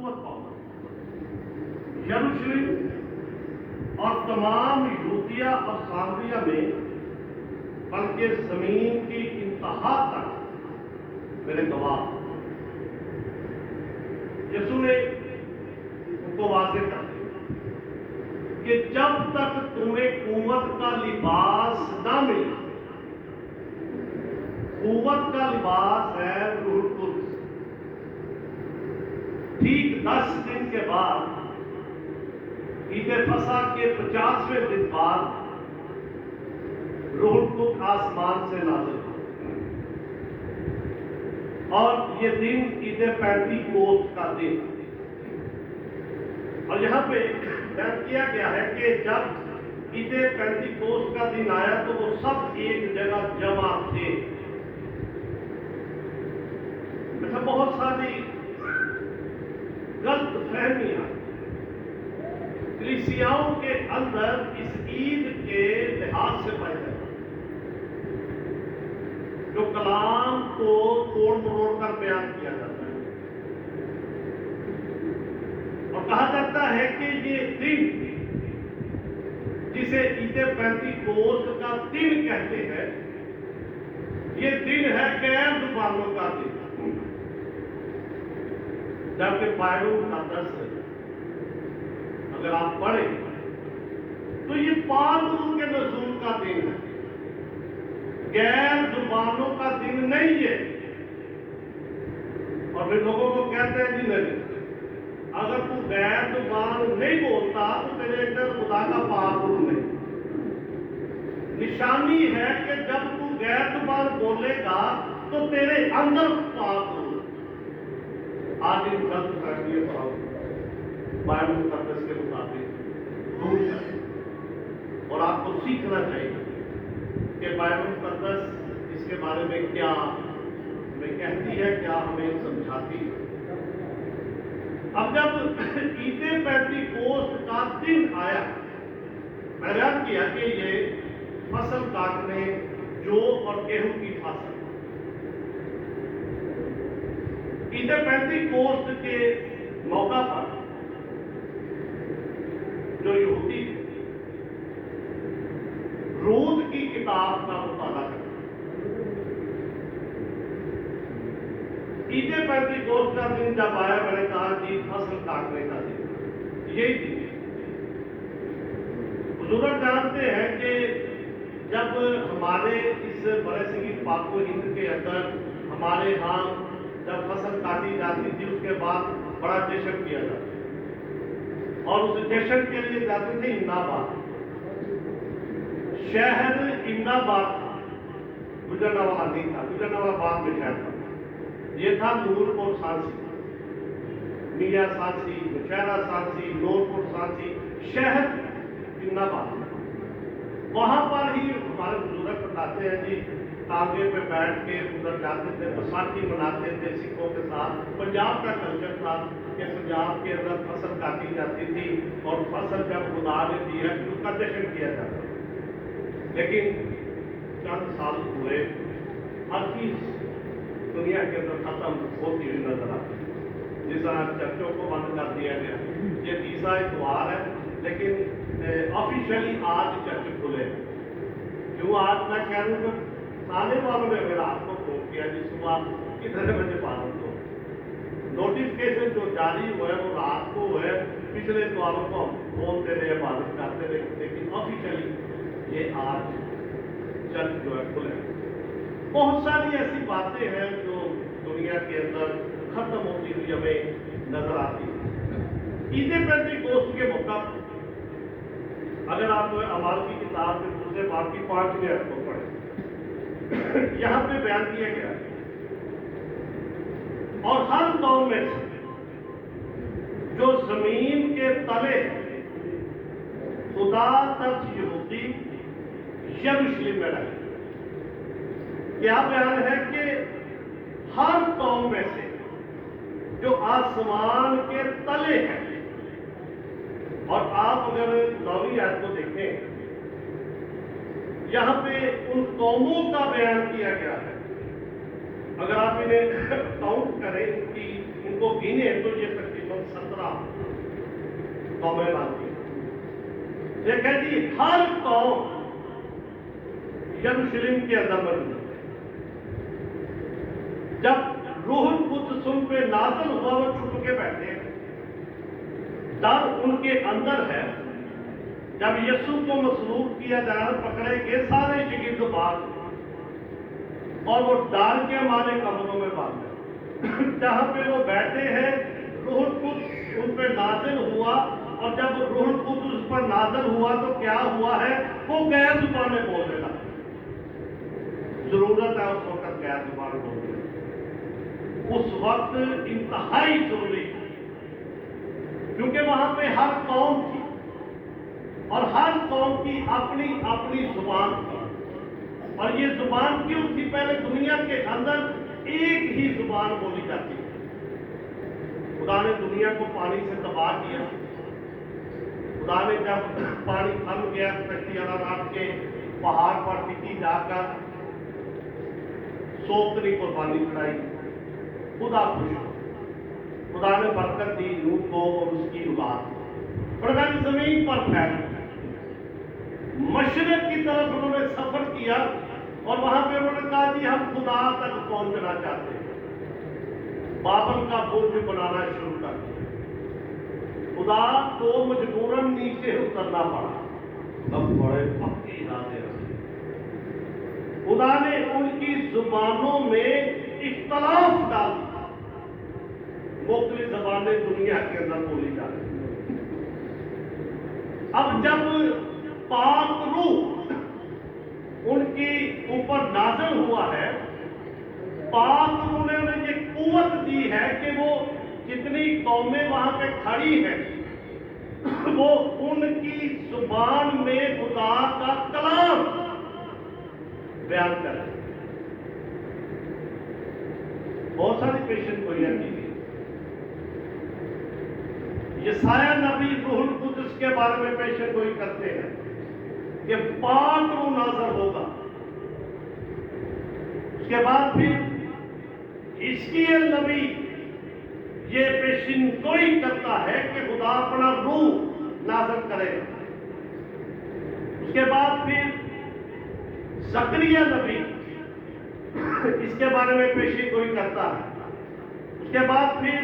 قوت پاؤں یروشلم اور تمام یہودیہ اور سامریہ میں بلکہ زمین کی انتہا تک میرے گواہ۔ یسوع نے ان کو واضح کر دیا کہ جب تک تمہیں قوت کا لباس نہ ملے، قوت کا لباس ہے روح القدس۔ ٹھیک 10 دن کے بعد عید فصح کے 50ویں دن بعد روح القدس آسمان سے نازل ہوا، اور یہ دن عید پینتیکوست کا دن۔ اور یہاں پہ بیان کیا گیا ہے کہ جب عید پینتیکوست کا دن آیا تو وہ سب ایک جگہ جمع تھے۔ بہت ساری غلط فہمیاں کلیسیاؤں کے اندر اس عید کے لحاظ سے پیدا ہوئی، جو کلام کو توڑ مروڑ کر بیان کیا جاتا ہے، اور کہا جاتا ہے کہ یہ دن جسے عید پینتیکوست کا دن کہتے ہیں، یہ دن ہے غیر زبانوں کا دن، جبکہ بائبل مقدس اگر آپ پڑھیں تو یہ 5 روح کے نزول کا دن ہے، غیر زبانوں کا دن نہیں ہے۔ اور پھر لوگوں کو کہتے ہیں جی نہیں، اگر تو غیر زبان نہیں بولتا تو تیرے اندر خدا کا پاک روح نہیں۔ نشانی ہے کہ جب تو غیر زبان بولے گا تو تیرے اندر پاک روح۔ آج ان غلط فہمیوں پر بائبل مقدس کے مطابق دور ہے، اور آپ کو سیکھنا چاہیے کہ بائبل مقدس اس کے بارے میں کیا ہمیں کہتی ہے، کیا ہمیں سمجھاتی ہے۔ اب جب عید پینتیکوست کا دن آیا، میں نے بیان کیا کہ یہ فصل کاٹنے جو اور گیہوں کی فصل، عید پینتیکوست کے موقع پر جو یہودی رود کی کتاب کا مطالعہ کرتے، عید پینتیکوست کا دن جب آیا، میں نے کہا جی فصل کاٹنے کا دن یہی دن ہے۔ حضور جانتے ہیں کہ جب ہمارے اس برے صغیر پاک و ہند کے اندر ہمارے ہاں جب فصل کاٹی جاتی تھی، اس کے بعد بڑا جشن کیا جاتا تھا، اور اس جشن کے لیے جاتے تھے امنا آباد۔ شہر امنا آباد تھا، گجرانوالہ نہیں تھا، گجرانوالہ بعد میں شہر تھا۔ یہ تھا نور پور سانسی، میاں سانسی، مشہرہ سانسی، نور پور سانسی، شہر امنا آباد۔ وہاں پر ہی ہمارے بزرگ بتاتے ہیں جی تانگے پہ بیٹھ کے ادھر جاتے تھے، بیساکھی مناتے تھے سکھوں کے ساتھ۔ پنجاب کا کلچر تھا کہ پنجاب کے اندر فصل کاٹی جاتی تھی، اور فصل جب خدا نے دی ہے تو اس کا جشن کیا جاتا تھا۔ لیکن چند سال ہوئے، ہر چیز دنیا کے اندر ختم ہوتی ہوئی نظر آتی ہے۔ جس طرح چرچوں کو بند کر دیا گیا، یہ تیسرا اتوار ہے، لیکن آفیشلی آج چرچ کھلے ہیں۔ کیوں آج میں کہہ رہا ہوں، آنے والوں نے اگر آپ کو فون کیا جی صبح کتنے بجے پالن کو نوٹیفکیشن جو جاری ہوئے وہ رات کو ہوئے، پچھلے اتواروں کو ہم بولتے رہے، عبادت کرتے رہے، لیکن آفیشلی یہ آج چرچ جو ہے کھلے۔ بہت ساری ایسی باتیں ہیں جو دنیا کے اندر ختم ہوتی ہوئی ہمیں نظر آتی ہے۔ عید پینتیکوست کے موقع پر اگر آپ اعمال کی کتاب کے دوسرے باب کی 5ویں آیت کو پڑھیں، یہاں پہ بیان کیا گیا ہے، اور ہر قوم میں سے جو زمین کے تلے خدا ترس یہودی یروشلم میں رہے۔ کیا بیان ہے کہ ہر قوم میں سے جو آسمان کے تلے ہیں، اور آپ اگر 9ویں آیت کو دیکھیں، یہاں پہ ان قوموں کا بیان کیا گیا ہے۔ اگر آپ انہیں کاؤنٹ کریں، ان کو گنیں، تو یہ تقریباً तकरीबन 17 कौमें बांधी। देखें जी, हर कौम यरूशलेम के अंदर बनी। जब रूहुल कुद्स उन पे नाज़िल हुआ, वो छुप के बैठे हैं, डर उनके अंदर है। जब यीशु को मसलूब किया जाए, पकड़े गए सारे शागिर्द बाहर, और वो डर के मारे कमरों में बांधे। जहां पे वो बैठे हैं, रूहुल कुद्स उन पे नाज़िल हुआ, और जब रूहुल कुद्स उस पर नाज़िल हुआ तो क्या हुआ है, वो गैर जुबानें बोलने लगा। जरूरत है उस वक्त गैर जुबान बोलने, उस वक्त इंतहाई जरूरी, क्योंकि वहां पे हर कौम थी और हर कौम की अपनी अपनी जुबान थी। और ये जुबान क्यों थी? पहले दुनिया के अंदर एक ही जुबान बोली जाती थी। खुदा ने दुनिया को पानी से तबाह किया। खुदा ने जब पानी थम गया, कश्ती अरारात के पहाड़ पर टिकी जाकर सोतरी कुर्बानी चढ़ाई, खुदा खुश हो। खुदा ने बरकत दी नूह को और उसकी औलाद, प्रगति जमीन पर फैल। मशरक की तरफ उन्होंने सफर किया और वहां पे उन्होंने कहा कि हम खुदा तक पहुंचना चाहते हैं। बाबल का बुर्ज बनाना शुरू कर दिया। खुदा को मजबूरन नीचे उतरना पड़ा। अब बड़े पक्के इरादे रखे। खुदा ने उनकी जुबानों में इख्तलाफ डाल दिया। मुख्तलिफ ज़बानें दुनिया के अंदर बोली जा रही। अब जब पाक रूह उनकी ऊपर नाज़िल हुआ है, पाक रूह ने उन्हें ये कुव्वत दी है कि वो जितनी कौमें वहां पे खड़ी हैं, वो उनकी जुबान में खुदा का कलाम बयान करें। बहुत सारी पेशेंट गोइयां की गई। यशाया नबी रूहुल कुद्स के बारे में पेशेंट गोई करते हैं कि पाक रूह नाज़िल होगा। उसके बाद फिर हिजकिय्याह नबी ये पेशिन गोई करता है कि खुदा अपना रूह नाज़िल करेगा। उसके बाद फिर ज़करिया नबी इसके बारे में पेशी गोई करता है। उसके बाद फिर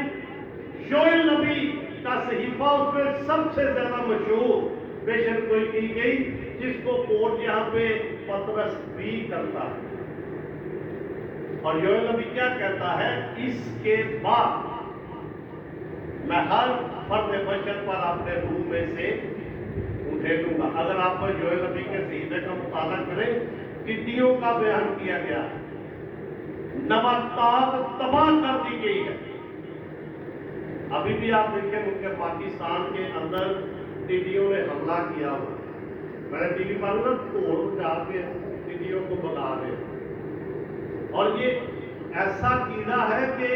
योएल नबी का सहीफा, उसमें सबसे ज्यादा मशहूर पेशन गोई की गई, जिसको कोर्ट यहाँ पे पतरस भी करता है। और योएल नबी क्या कहता है? इसके बाद मैं हर फर्द बशर पर अपने रूह में से उठेलूंगा। अगर आप योएल नबी के सहीफे का मुताला करें, टिड्डियों का बयान किया गया, नबातात तबाह कर दी गई है। अभी भी आप देखें, उनके पाकिस्तान के अंदर टिड्डियों ने हमला किया हुआ। मैंने टीवी पर ना तोड़ जाके टिड्डियों को भगा रहे, और ये ऐसा कीड़ा है कि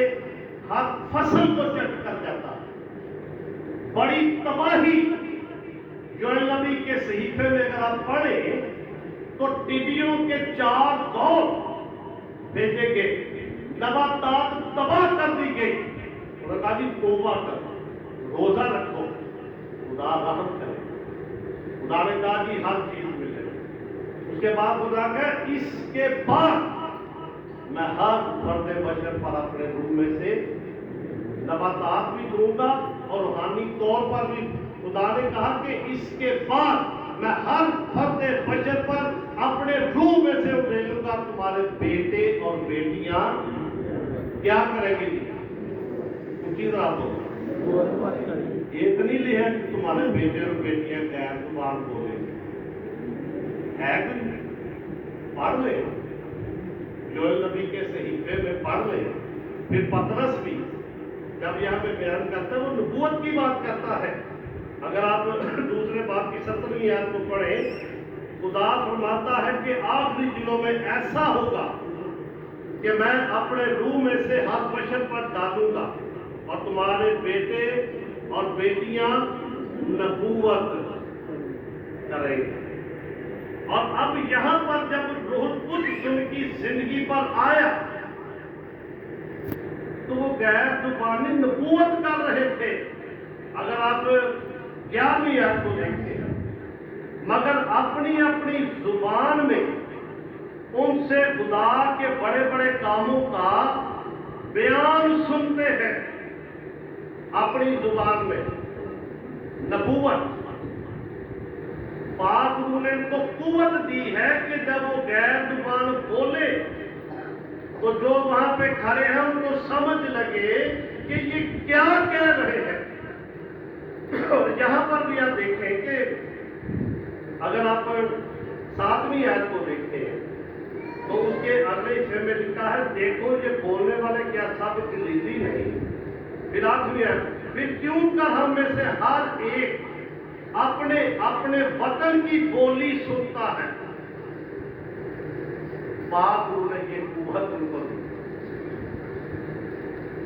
हर फसल को चट कर जाता है। बड़ी तबाही योएल नबी के सहीफे में अगर आप पढ़ें तो टिड्डियों के 4 दौर भेजे गए, नबातात तबाह कर दी गई। उन्होंने कहा जी तौबा करो, रोजा रखो, खुदा रहम करे। खुदा ने कहा जी हर चीज मिले। उसके बाद खुदा कहा इसके बाद मैं हर फर्द बशर पर अपने रूह में से नबातात भी दूंगा, और रूहानी तौर पर भी खुदा ने कहा कि इसके बाद मैं हर फर्द बशर पर अपने रूह में से उठेलूंगा। तुम्हारे बेटे और बेटियां क्या करेंगे जी? उनकी तरह इतनी ली है कि तुम्हारे बेटे और बेटियां गैर जुबान बोलेंगे। है पढ़ ले, योएल नबी के सहीफे में पढ़ ले। फिर पतरस भी जब यहाँ पे बयान करता है, वो नबूवत की बात करता है। अगर आप दूसरे बाप की 17वीं आयत को पढ़ें, खुदा फरमाता है कि आखिरी दिनों में ऐसा होगा कि मैं अपने रूह में से हर बशर पर डालूंगा, और तुम्हारे बेटे और बेटियां नबूवत करेंगे। और अब यहां पर जब रूहुल कुद्स उनकी जिंदगी पर आया, तो वो गैर जुबानी नबूवत कर रहे थे। अगर आप 11वीं आयत को देखते हैं, मगर अपनी अपनी जुबान में उनसे खुदा के बड़े बड़े कामों का बयान सुनते हैं। अपनी जुबान में नबूवत, पाक रूह ने उनको कुव्वत दी है कि जब वो गैर जुबान बोले तो जो वहां पे खड़े हैं उनको समझ लगे कि ये क्या कह रहे हैं। और यहां पर भी आप देखें कि अगर आप 7वीं आयत को देखते हैं तो उसके अगले हिस्से में लिखा है, देखो ये बोलने वाले क्या सब गलीली नहीं। फिर 8वीं आयत, फिर क्यों कर हम में से हर एक अपने अपने वतन की बोली सुनता है। पाक रूह ने ये कुव्वत उनको दी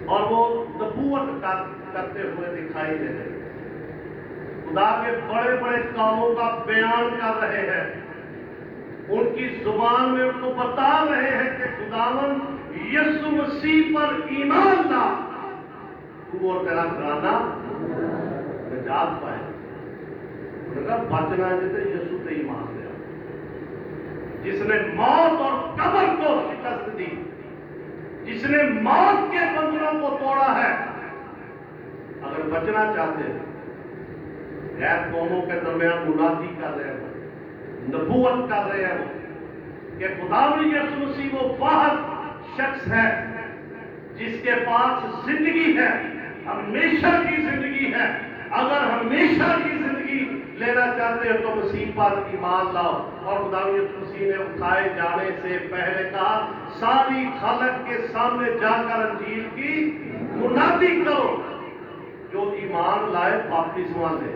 और वो नबूवत करते हुए दिखाई दे रहे हैं, खुदा के बड़े बड़े कामों का बयान कर रहे हैं। उनकी जुबान में उनको बता रहे हैं कि खुदावन यीशु मसीह पर ईमान ला, तू और तेरा घराना निजात पाए। उनका बचना जैसे यीशु पे ईमान लिया, जिसने मौत और कब्र को शिकस्त दी, जिसने मौत के बंधनों को तोड़ा है। अगर बचना चाहते हैं, गैर कौमों के दरमियान मुनादी कर रहे हैं, नबूवत कर रहे हैं कि खुदावंद यीशु मसीह वो वाहिद शख्स है जिसके पास जिंदगी है, हमेशा की जिंदगी है। अगर हमेशा की जिंदगी लेना चाहते हो तो मसीह पर ईमान लाओ। और खुदावंद यीशु मसीह ने उठाए जाने से पहले कहा, सारी खालक के सामने जाकर अंजील की मुनादी करो, जो ईमान लाए बपतिस्मा ले,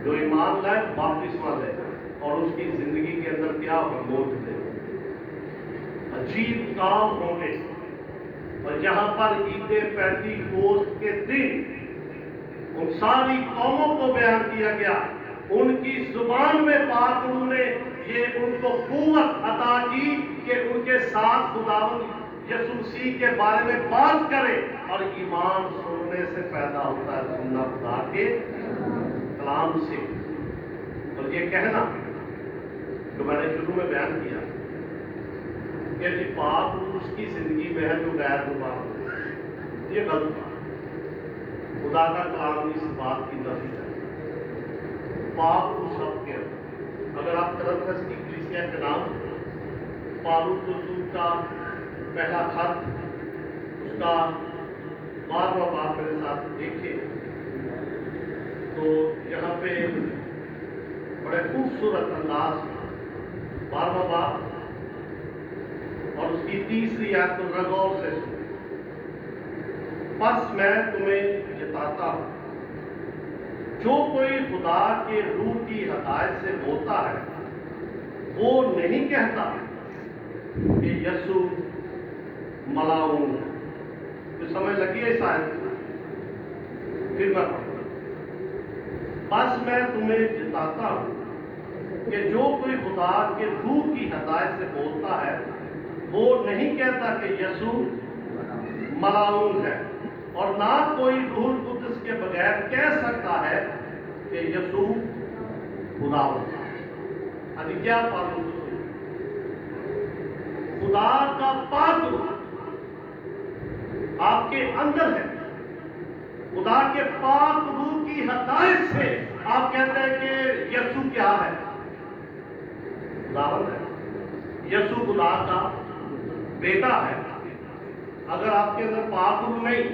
जो ईमान लाए बपतिस्मा ले और उसकी जिंदगी के अंदर क्या मौत दे। अजीब काम होंगे। और जहां पर ईदे पेंतीकोस्त के दिन उन सारी कौमों को बयान किया गया, उनकी जुबान में पाक रूह ने ये उनको कुव्वत अता की कि उनके साथ खुदावंद यीशु मसीह के बारे में बात करें। और ईमान सुनने से पैदा होता है, सुनना खुदा के कलाम से। और ये कहना जो मैंने शुरू में बयान किया कि जी पाक रूह उसकी जिंदगी में है जो गैर जुबान, ये गलत बात। खुदा का कलाम इस बात की नफी है। पाक रूह सबके अंदर। अगर आप करंथस की कलीसिया के नाम पौलुस रसूल का पहला खत उसका 12वां बाब मेरे साथ देखें तो यहाँ पे बड़े खूबसूरत अंदाज 12वां बाब और उसकी 3री आयत को गौर से सुनो। बस मैं तुम्हें जताता हूं, जो कोई खुदा के रूह की हदायत से बोलता है वो नहीं कहता कि यीशु मलाऊन है। तो समझ लगी है शायद। फिर मैं पढ़ूंगा, बस मैं तुम्हें जताता हूं कि जो कोई खुदा के रूह की हदायत से बोलता है वो नहीं कहता कि यीशु मलाऊन है, और ना कोई रूह कुदस के बगैर कह सकता है कि यीशु खुदावंद है। अभी क्या पालू? खुदा का पाक रूह आपके अंदर है। खुदा के पाक रूह की हदायत से आप कहते हैं कि यीशु क्या है? खुदावंद है। यीशु खुदा का बेटा है। अगर आपके अंदर पाक रूह नहीं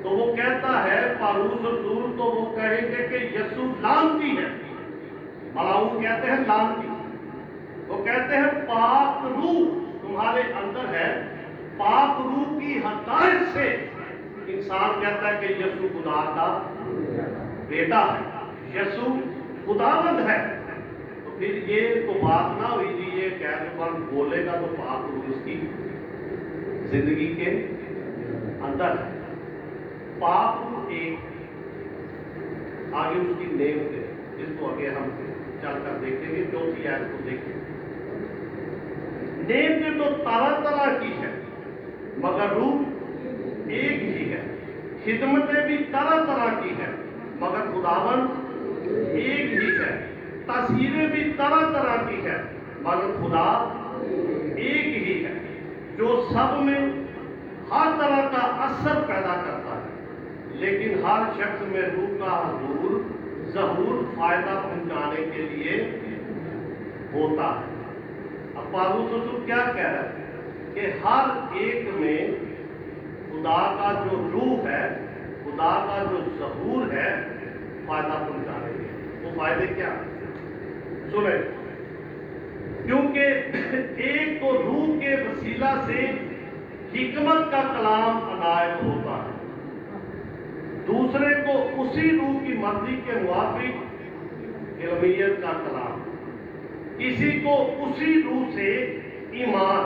तो वो कहता है पौलुस रसूल, तो वो कहेंगे कि यीशु लानती है। मलाऊन कहते हैं लानती। वो कहते हैं पाक रूह तुम्हारे अंदर है। पाक रूह की हदायत से इंसान कहता है कि यीशु खुदा का बेटा है, यीशु खुदावंद है। तो फिर ये तो बात ना हुई जी, ये गैर बोलेगा तो पाक रूह उसकी जिंदगी के अंदर है। पाक रूह एक आगे उसकी नेम है, जिसको आगे हम चलकर देखेंगे। 4थी आयत को देखेंगे। नेम तो तरह तरह की है, मगर रूह खिदमतें भी तरह तरह की हैं, मगर खुदावंद एक ही है। तस्वीरें भी तरह तरह की है, मगर खुदा एक ही है, जो सब में हर तरह का असर पैदा करता है, लेकिन हर शख्स में रूह का ज़हूर फायदा पहुंचाने के लिए होता है। अब पौलुस रसूल क्या कह रहा है कि हर एक में खुदा का जो रूह है, खुदा का जो ज़हूर है, फायदा पहुंचाने के। वो फायदे क्या सुने, क्योंकि एक तो रूह के वसीला से हिकमत का कलाम अनायत होता है, दूसरे को उसी रूह की मर्जी के मुआफिक इल्मियत का कलाम, किसी को उसी रूह से ईमान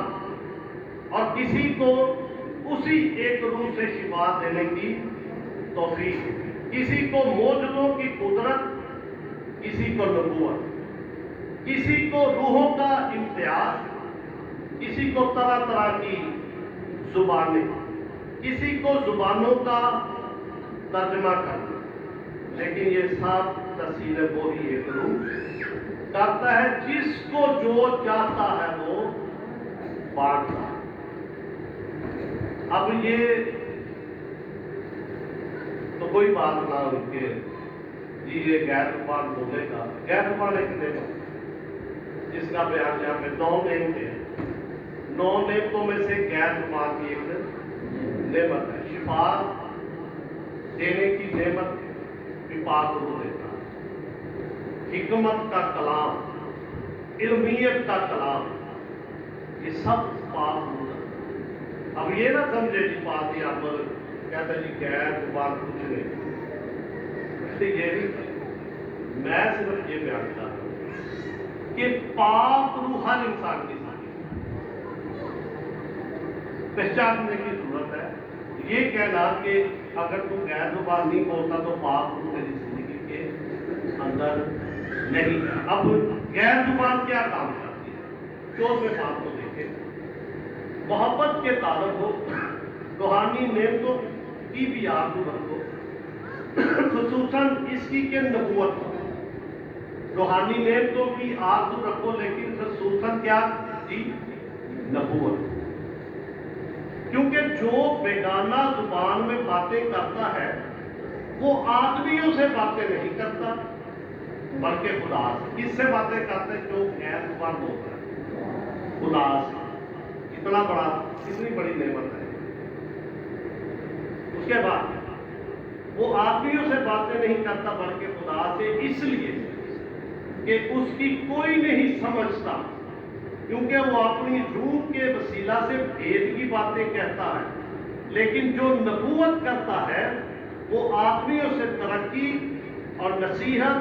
और किसी को उसी एक रूह से शिफा देने की तौफीक, किसी को मौजूदों की कुदरत, किसी को नबूवत, किसी को रूहों का इम्तियाज, किसी को तरह तरह की जुबानें, किसी को जुबानों का तर्जमा करना। लेकिन ये सब तस्वीरें वो ही एक रूह करता है, जिसको जो चाहता है वो बांटता है। अब ये तो कोई बात ना उनके जी ये गैर जुबान बोलेगा, गैर जुबान एक नेम जिसका बयान यहाँ पे 9 नेम थे, 9 नेमतों में से गैर जुबान की एक नेमत है। शिफा देने की नेमत भी पाक रूह देता है, हिकमत का कलाम, इल्मियत का कलाम, ये सब पाक रूह। अब ये ना समझे जी बात यहाँ पर कहते जी गैर जुबान कुछ नहीं, ये नहीं, मैं सिर्फ ये बयान कर रहा हूं कि पाक रूह हर इंसान की पहचानने की जरूरत है। ये कहना कि अगर तू गैर जुबान नहीं बोलता तो पाक रूह तेरी जिंदगी के अंदर नहीं है। अब गैर जुबान क्या काम करती है, 14वें बात को देखें। मोहब्बत के ताल्लुक हो, रूहानी नेमतों की भी आरज़ू रखो, खुसूसन इसकी के नबूवत हो। रूहानी नेमतों की आरज़ू रखो, लेकिन खुसूसन क्या की नबूवत। क्योंकि जो बेगाना जुबान में बातें करता है वो आदमियों से बातें नहीं करता, बल्कि खुदा से। किससे बातें करते हैं? जो गैर जुबान बोलता है, खुदा से। इतना बड़ा, इतनी बड़ी नेमत है। उसके बाद वो आदमियों से बातें नहीं करता, बल्कि खुदा से, इसलिए कि उसकी कोई नहीं समझता, क्योंकि वो अपनी रूह के वसीला से भेद की बातें कहता है। लेकिन जो नबूवत करता है वो आदमियों से तरक्की और नसीहत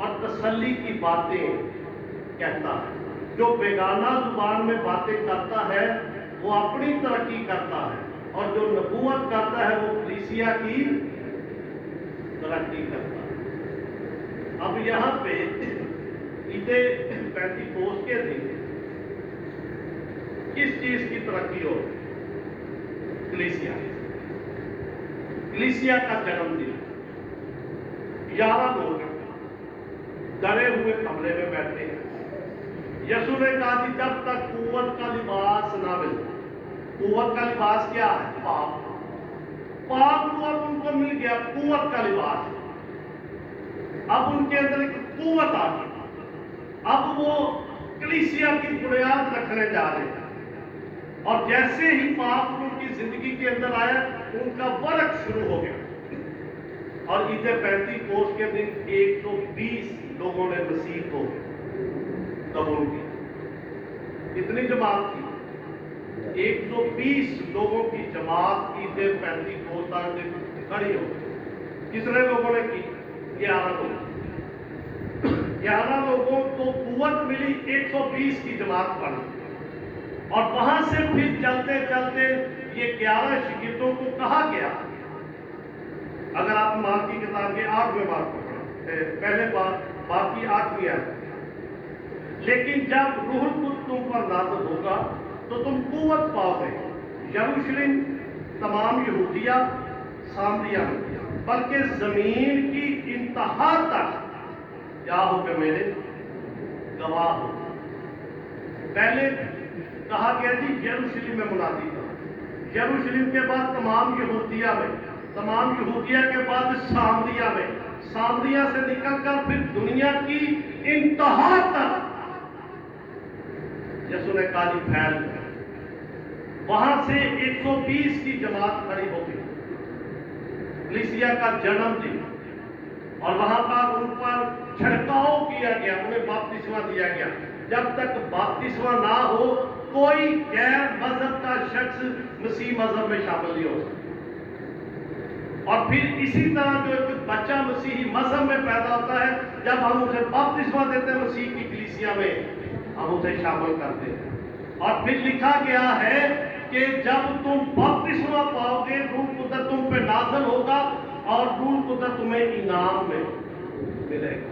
और तसल्ली की बातें कहता है। जो बेगाना जुबान में बातें करता है वो अपनी तरक्की करता है, और जो नबूवत करता है वो कलीसिया की तरक्की करता है। अब यहाँ पे ईदे पेंतीकोस्त के दिन किस चीज की तरक्की हो? कलीसिया, कलीसिया का जन्मदिन। 11 लोग डरे हुए कमरे में बैठे हैं। यीशु ने कहा कि जब तक कुव्वत का लिबास ना मिले, कुव्वत का लिबास क्या है? पाप। पाप को अब उनको मिल गया कुव्वत का लिबास। अब उनके अंदर एक कुव्वत आ गई। अब वो कलीसिया की बुनियाद रखने जा रहे हैं, और जैसे ही पाप उनकी जिंदगी के अंदर आया उनका वर्क शुरू हो गया। और ईद पेंतीकोस्त के दिन 120 लोगों ने मसीह को कबूल किया। कितनी जमात थी? 120 लोगों की जमात ईद पेंतीकोस्त का दिन खड़ी हो गई। कितने लोगों ने की? 11 लोग। 11 लोगों को कुव्वत मिली, 120 की जमात बनी। और वहां से फिर चलते चलते ये 11 शिगिर्दों को कहा गया। अगर आप मार्क की किताब के 8वें बाब को पढ़ें, पहले बाब की 8वीं आयत, लेकिन जब रूह कुद्दूस तुम पर नाज़िल होगा तो तुम कुव्वत पाओगे। यरूशलेम, तमाम यहूदिया, सामरिया में, बल्कि जमीन की इंतहा तक क्या हो कि मेरे गवाह हो। पहले कहा गया जी यरूशलेम में मुनादी था, यरूशलेम के बाद तमाम यहूदिया में, तमाम यहूदिया के बाद सामरिया में, सामरिया से निकलकर फिर दुनिया की इंतहा तक यसू ने कहा जी फैल गए। वहां से 120 की जमात खड़ी हो गई, कलीसिया का जन्मदिन, और वहां पर उन पर छिड़काव किया गया, उन्हें बपतिस्मा दिया गया। जब तक बपतिस्मा ना हो कोई गैर मजहब का शख्स मसीह मजहब में शामिल नहीं हो सकता। और फिर इसी तरह जो एक बच्चा मसीही मजहब में पैदा होता है, जब हम उसे बपतिस्मा देते हैं मसीह की कलीसिया में, हम उसे शामिल करते हैं। और फिर लिखा गया है कि जब तुम बपतिस्मा पाओगे, रूह कुदरत तुम पे नाज़िल होगा और रूह कुदरत तुम्हें इनाम में मिलेगा।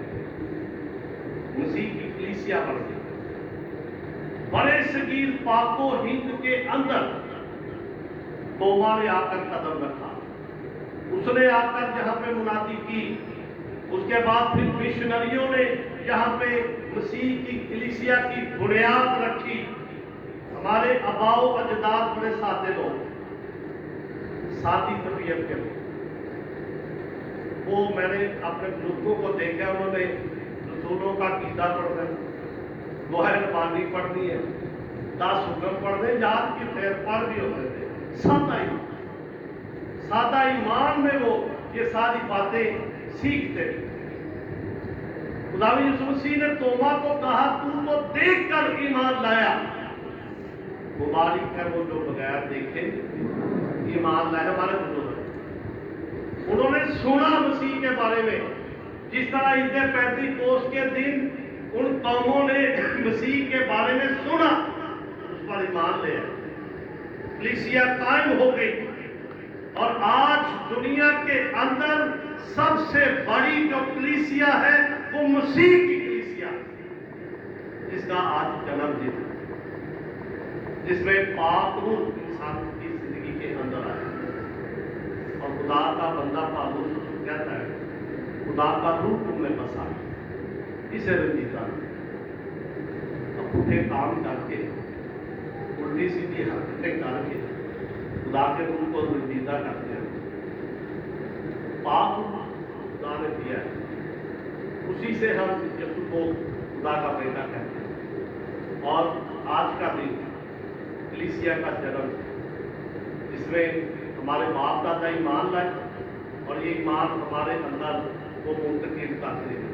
मसीह की कलीसिया बन गई। बड़े सगीर पाको हिंद के अंदर तोबा ने आकर कदम रखा, उसने आकर जहां पे मुनादी की, उसके बाद फिर मिशनरियों ने जहां पे मसीह की कलीसिया की बुनियाद रखी। हमारे अबाओ अजदाद बड़े सादे लोग, सादी तबीयत के लोग, वो मैंने अपने बुजुर्गों को देखा, उन्होंने रसूलों का कीदा पढ़ना, लोहे नबानी पढ़नी है, 10 हुक्म पढ़ने, याद की फेर पढ़ भी होते थे। सादा ईमान में वो ये सारी बातें सीखते थे। खुदावंद यीशु मसीह ने तोमा को कहा तू तो देख कर ईमान लाया। मुबारक है वो जो बगैर देखे ईमान लाए। हमारे बुजुर्ग उन्होंने सुना मसीह के बारे में, जिस तरह ईद पेंतीकोस्त के दिन उन कौमों ने मसीह के बारे में सुना, उस पर ईमान ले आए, कलीसिया कायम हो गई। और आज दुनिया के अंदर सबसे बड़ी जो कलीसिया है वो मसीह की कलीसिया, जिसका आज जन्मदिन, जिसमें पाक रूह इंसान की जिंदगी के अंदर आया। और खुदा का बंदा पालूस कहता है खुदा का रूह तुम में बसा, इसे रंजीता अब पुठे काम करके, उल्टी सीधी हरकतें करके खुदा के रूह को रंजीता करते हैं। पाक खुदा ने दिया है, उसी से हम यीशु को खुदा का बेटा कहते हैं। और आज का दिन कलीसिया का जन्म, जिसमें हमारे बाप दादा ईमान लाए और ये ईमान हमारे अंदर वो मुंतकिल करते हैं,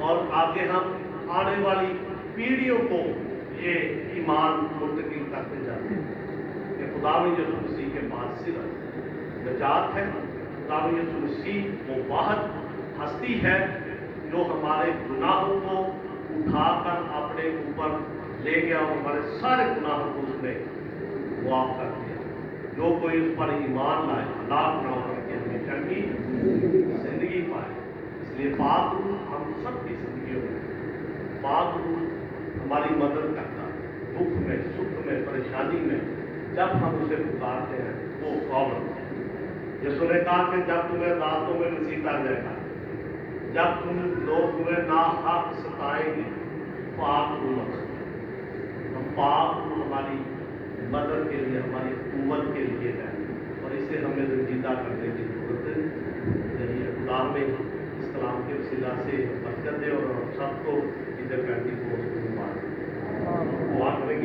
और आगे हम आने वाली पीढ़ियों को ये ईमान मुंतकिल करते जाते हैं कि खुदावंद यीशु मसीह के पास सिर्फ निजात है। खुदावंद यीशु मसीह वो वाहिद हस्ती है जो हमारे गुनाहों को उठाकर अपने ऊपर ले गया और हमारे सारे गुनाहों को उसने माफ कर दिया। जो कोई उस पर ईमान लाए, हलाक ना होकर के हमेशा की जिंदगी पाए। इसलिए पाक रूह हम सबकी जिंदगियों में, पाक रूह हमारी मदद करता है, दुख में, सुख में, परेशानी में, जब हम उसे पुकारते हैं वो फौरन। यीशु ने कहा कि जब तुम्हें रातों में नसीहत आ जाएगा, जब लोग तुम्हें नाहक सताएंगे, पाक रूह, हम पाक रूह हमारी मदद के लिए, हमारी कुव्वत के लिए है, और इसे हमें रंजीदा करने की जरूरत नहीं है। खुदा में इस कलाम के वसीला से बरकत दे और सबको ईद पेंतीकोस्त की मुबारक। दुआ करेंगे।